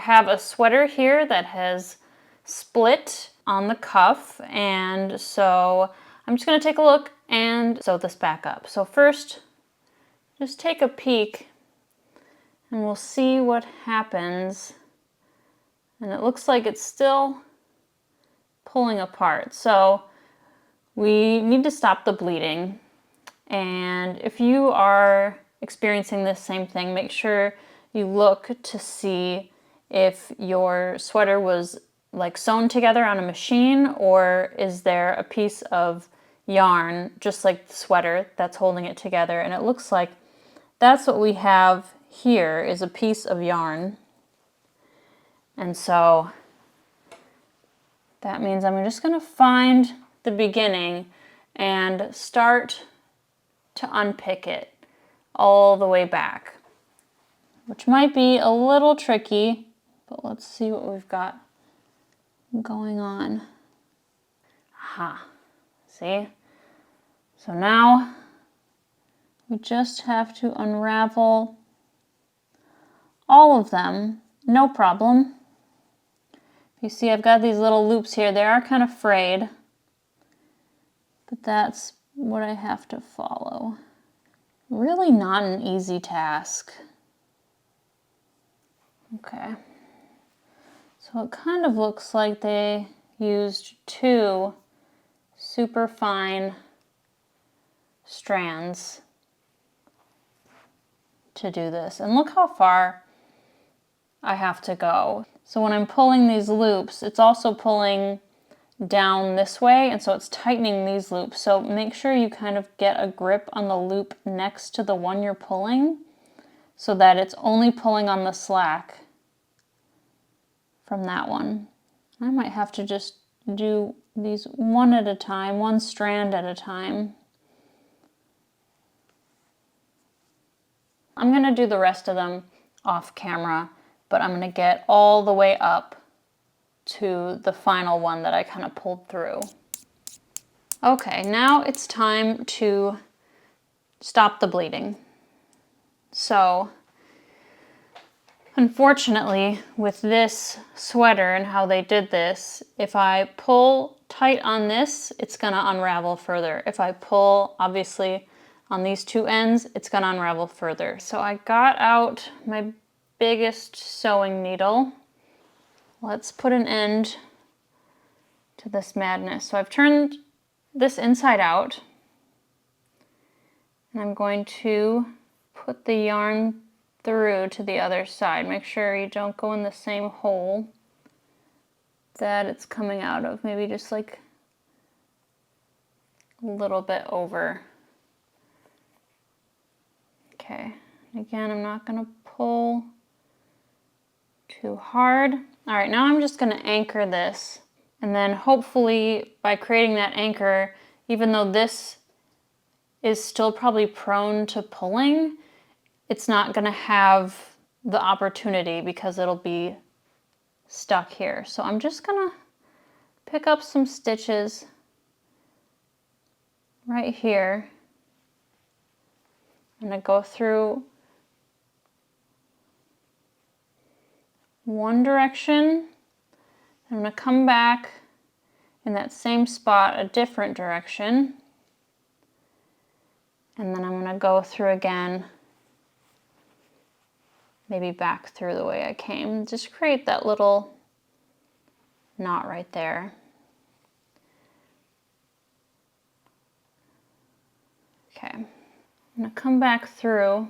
have a sweater here that has split on the cuff, and so I'm just going to take a look and sew this back up. So first, just take a peek and we'll see what happens. And it looks like it's still pulling apart. So we need to stop the bleeding. And if you are experiencing this same thing, make sure you look to see if your sweater was like sewn together on a machine, or is there a piece of yarn, just like the sweater, that's holding it together. And it looks like that's what we have here, is a piece of yarn. And so that means I'm just going to find the beginning and start to unpick it all the way back, which might be a little tricky, but let's see what we've got going on. Aha, see? So now we just have to unravel all of them, no problem. You see I've got these little loops here. They are kind of frayed, but that's what I have to follow. Really not an easy task. Okay. So it kind of looks like they used 2 super fine strands to do this. And look how far I have to go. So when I'm pulling these loops, it's also pulling down this way, and so it's tightening these loops. So make sure you kind of get a grip on the loop next to the one you're pulling so that it's only pulling on the slack from that one. I might have to just do these one at a time, one strand at a time. I'm going to do the rest of them off camera, but I'm going to get all the way up to the final one that I kind of pulled through. Okay, now it's time to stop the bleeding. So, unfortunately, with this sweater and how they did this, if I pull tight on this, it's going to unravel further. If I pull, obviously, on these 2 ends, it's going to unravel further. So I got out my biggest sewing needle. Let's put an end to this madness. So I've turned this inside out, and I'm going to put the yarn through to the other side. Make sure you don't go in the same hole that it's coming out of. Maybe just like a little bit over. Okay, again, I'm not going to pull too hard. All right, now I'm just going to anchor this, and then hopefully by creating that anchor, even though this is still probably prone to pulling, it's not going to have the opportunity because it'll be stuck here. So I'm just going to pick up some stitches right here. I'm going to go through one direction. I'm going to come back in that same spot a different direction. And then I'm going to go through again, maybe back through the way I came. Just create that little knot right there. Okay, I'm going to come back through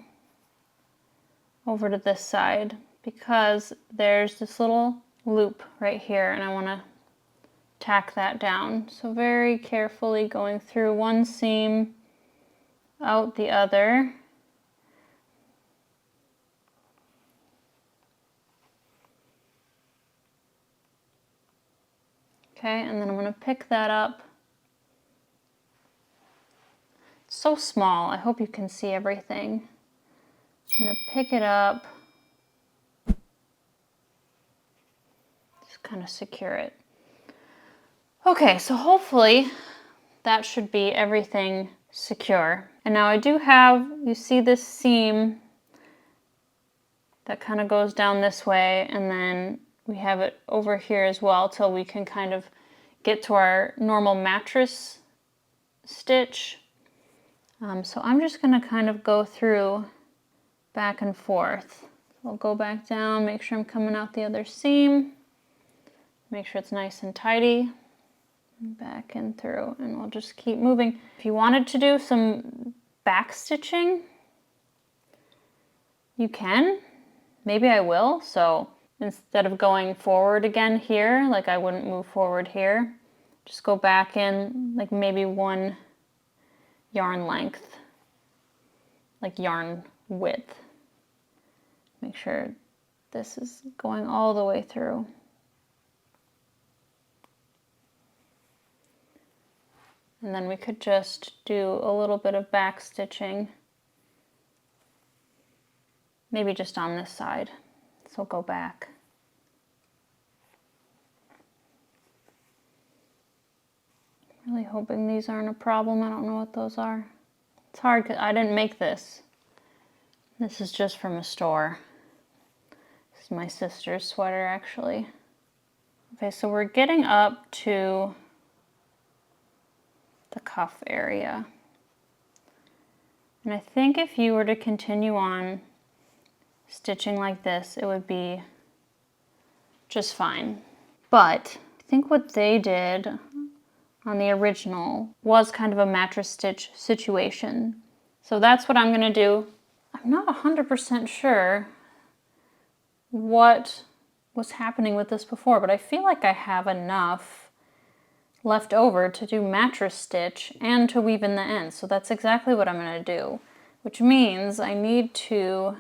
over to this side, because there's this little loop right here and I want to tack that down. So very carefully going through one seam, out the other. Okay, and then I'm going to pick that up. It's so small, I hope you can see everything. I'm going to pick it up. Kind of secure it. Okay, so hopefully that should be everything secure. And now I do have, you see this seam that kind of goes down this way, and then we have it over here as well till we can kind of get to our normal mattress stitch. So I'm just going to kind of go through back and forth. I'll go back down, make sure I'm coming out the other seam, make sure it's nice and tidy, back and through, and we'll just keep moving. If you wanted to do some back stitching, you can. Maybe I will. So instead of going forward again here, like I wouldn't move forward here, just go back in like maybe one yarn length, like yarn width. Make sure this is going all the way through. And then we could just do a little bit of back stitching, maybe just on this side. So go back. Really hoping these aren't a problem. I don't know what those are. It's hard because I didn't make this. This is just from a store. This is my sister's sweater, actually. Okay, so we're getting up to the cuff area. And I think if you were to continue on stitching like this, it would be just fine. But I think what they did on the original was kind of a mattress stitch situation. So that's what I'm gonna do. I'm not 100% sure what was happening with this before, but I feel like I have enough left over to do mattress stitch and to weave in the ends. So that's exactly what I'm gonna do, which means I need to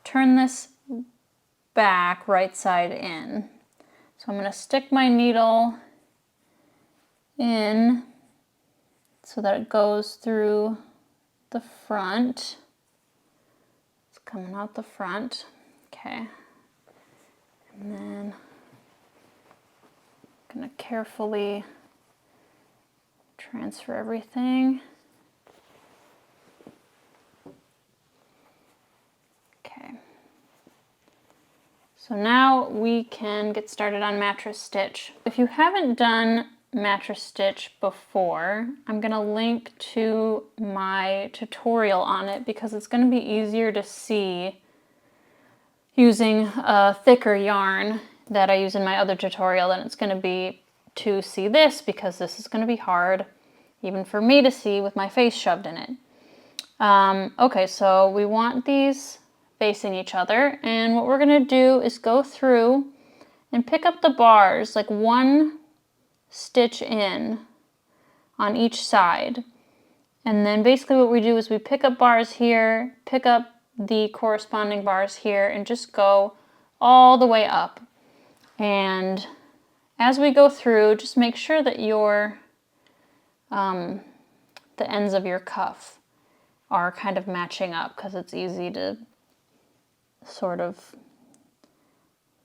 turn this back right side in. So I'm gonna stick my needle in so that it goes through the front. It's coming out the front. Okay. And then I'm gonna carefully transfer everything. Okay. So now we can get started on mattress stitch. If you haven't done mattress stitch before, I'm gonna link to my tutorial on it because it's gonna be easier to see using a thicker yarn that I use in my other tutorial than it's gonna be to see this, because this is gonna be hard even for me to see with my face shoved in it. Okay, so we want these facing each other, and what we're gonna do is go through and pick up the bars, like one stitch in on each side. And then basically what we do is we pick up bars here, pick up the corresponding bars here, and just go all the way up. And as we go through, just make sure that your the ends of your cuff are kind of matching up, because it's easy to sort of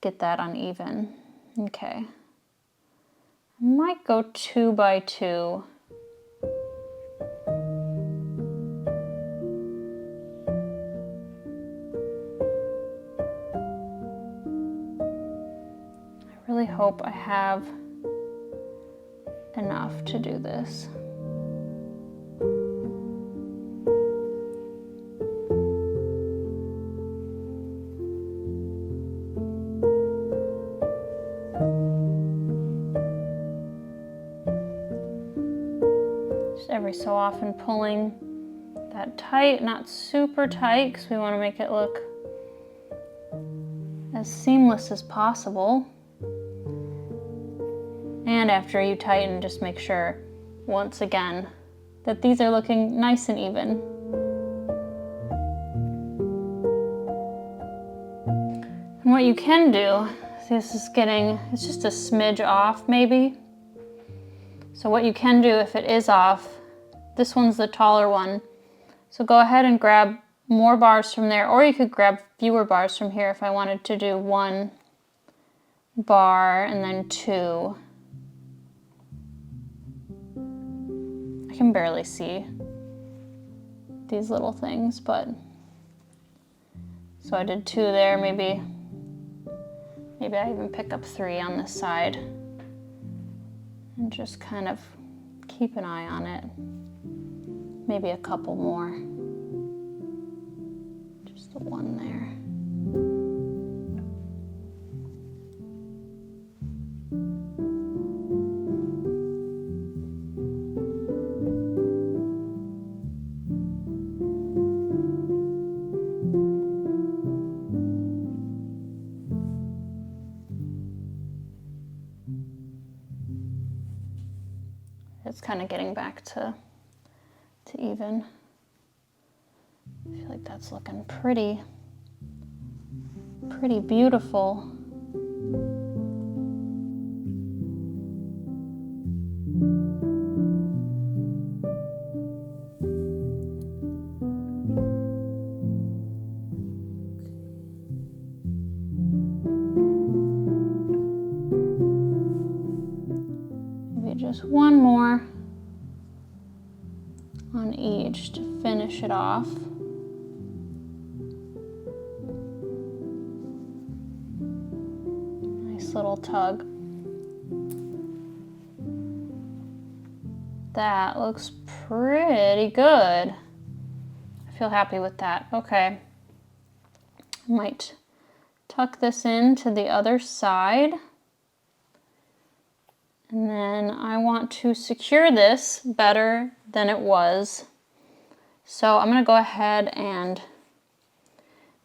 get that uneven. Okay. I might go 2 by 2. I really hope I have enough to do this. Every so often pulling that tight, not super tight, because we want to make it look as seamless as possible. And after you tighten, just make sure, once again, that these are looking nice and even. And what you can do, see, this is getting, it's just a smidge off maybe. So what you can do if it is off, this one's the taller one, so go ahead and grab more bars from there, or you could grab fewer bars from here if I wanted to do 1 bar and then 2. I can barely see these little things, but So I did 2 there, maybe I even pick up 3 on this side. And just kind of keep an eye on it. Maybe a couple more. Just the 1 there. It's kind of getting back to even. I feel like that's looking pretty beautiful. Maybe just 1 more on each to finish it off. Nice little tug. That looks pretty good. I feel happy with that. Okay. I might tuck this into the other side. And then I want to secure this better than it was. So I'm going to go ahead and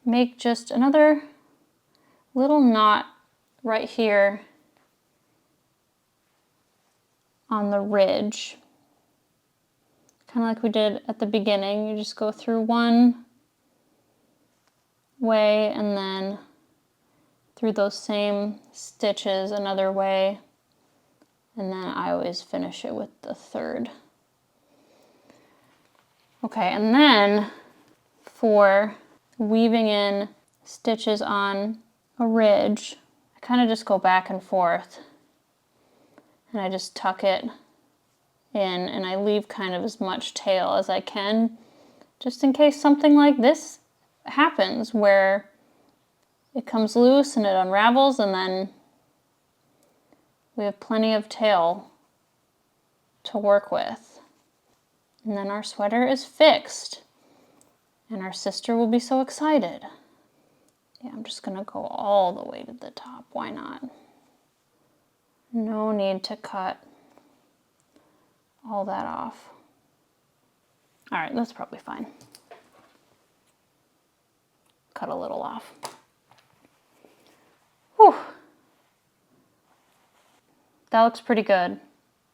make just another little knot right here on the ridge. Kind of like we did at the beginning. You just go through one way and then through those same stitches another way. And then I always finish it with the 3rd. Okay, and then for weaving in stitches on a ridge, I kind of just go back and forth. And I just tuck it in and I leave kind of as much tail as I can, just in case something like this happens where it comes loose and it unravels, and then we have plenty of tail to work with. And then our sweater is fixed. And our sister will be so excited. Yeah, I'm just gonna go all the way to the top. Why not? No need to cut all that off. All right, that's probably fine. Cut a little off. Whew. That looks pretty good.